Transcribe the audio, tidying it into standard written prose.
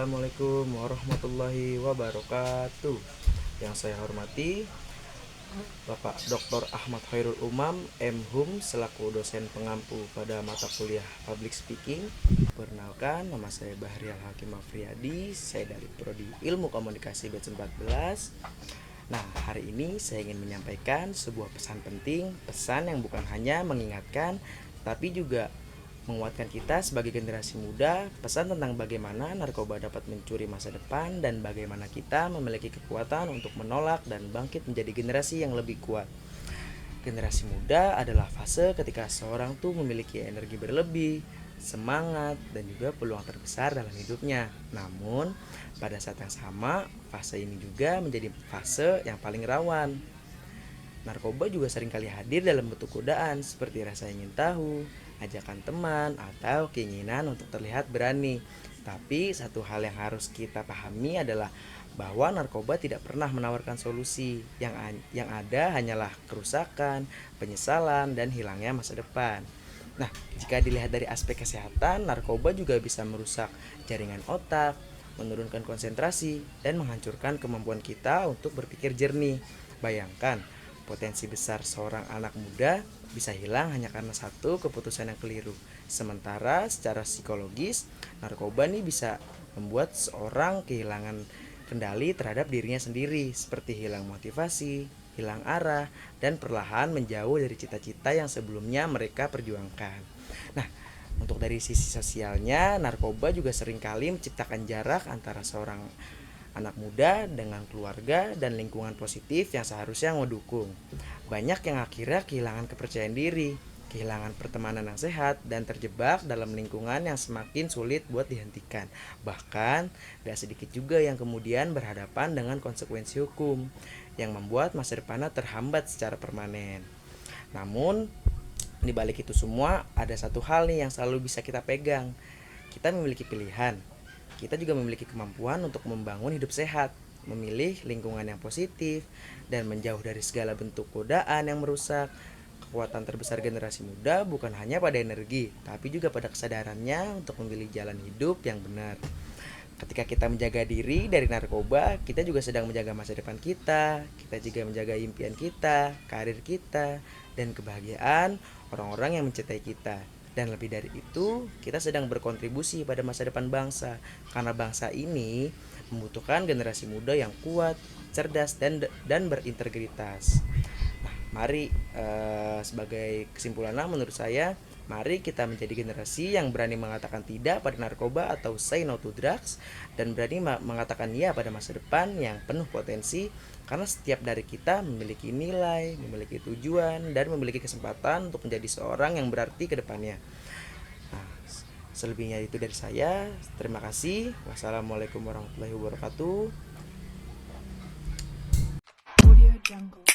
Assalamualaikum warahmatullahi wabarakatuh. Yang saya hormati Bapak Dr. Ahmad Khairul Umam, M.Hum, selaku dosen pengampu pada mata kuliah Public Speaking. Perkenalkan, nama saya Bahrial Hakim Afriyadi, saya dari Prodi Ilmu Komunikasi batch 14. Nah, hari ini saya ingin menyampaikan sebuah pesan penting, pesan yang bukan hanya mengingatkan, tapi juga menguatkan kita sebagai generasi muda, pesan tentang bagaimana narkoba dapat mencuri masa depan dan bagaimana kita memiliki kekuatan untuk menolak dan bangkit menjadi generasi yang lebih kuat. Generasi muda adalah fase ketika seorang tuh memiliki energi berlebih, semangat, dan juga peluang terbesar dalam hidupnya. Namun, pada saat yang sama, fase ini juga menjadi fase yang paling rawan. Narkoba juga seringkali hadir dalam bentuk godaan seperti rasa ingin tahu, ajakan teman, atau keinginan untuk terlihat berani. Tapi satu hal yang harus kita pahami adalah bahwa narkoba tidak pernah menawarkan solusi. Yang ada hanyalah kerusakan, penyesalan, dan hilangnya masa depan. Nah, jika dilihat dari aspek kesehatan, narkoba juga bisa merusak jaringan otak, menurunkan konsentrasi, dan menghancurkan kemampuan kita untuk berpikir jernih. Bayangkan, potensi besar seorang anak muda bisa hilang hanya karena satu keputusan yang keliru. Sementara secara psikologis, narkoba nih bisa membuat seorang kehilangan kendali terhadap dirinya sendiri, seperti hilang motivasi, hilang arah, dan perlahan menjauh dari cita-cita yang sebelumnya mereka perjuangkan. Nah, untuk dari sisi sosialnya, narkoba juga seringkali menciptakan jarak antara seorang anak muda dengan keluarga dan lingkungan positif yang seharusnya mendukung. Banyak yang akhirnya kehilangan kepercayaan diri, kehilangan pertemanan yang sehat, dan terjebak dalam lingkungan yang semakin sulit buat dihentikan. Bahkan, gak sedikit juga yang kemudian berhadapan dengan konsekuensi hukum yang membuat masa depannya terhambat secara permanen. Namun, di balik itu semua, ada satu hal nih yang selalu bisa kita pegang. Kita memiliki pilihan. Kita juga memiliki kemampuan untuk membangun hidup sehat, memilih lingkungan yang positif, dan menjauh dari segala bentuk godaan yang merusak. Kekuatan terbesar generasi muda bukan hanya pada energi, tapi juga pada kesadarannya untuk memilih jalan hidup yang benar. Ketika kita menjaga diri dari narkoba, kita juga sedang menjaga masa depan kita. Kita juga menjaga impian kita, karir kita, dan kebahagiaan orang-orang yang mencintai kita. Dan lebih dari itu, kita sedang berkontribusi pada masa depan bangsa. Karena bangsa ini membutuhkan generasi muda yang kuat, cerdas, dan berintegritas. Nah, mari sebagai kesimpulannya menurut saya, mari kita menjadi generasi yang berani mengatakan tidak pada narkoba atau say no to drugs, dan berani mengatakan ya pada masa depan yang penuh potensi, karena setiap dari kita memiliki nilai, memiliki tujuan, dan memiliki kesempatan untuk menjadi seorang yang berarti ke depannya. Nah, selebihnya itu dari saya. Terima kasih. Wassalamualaikum warahmatullahi wabarakatuh. Audio Jungle.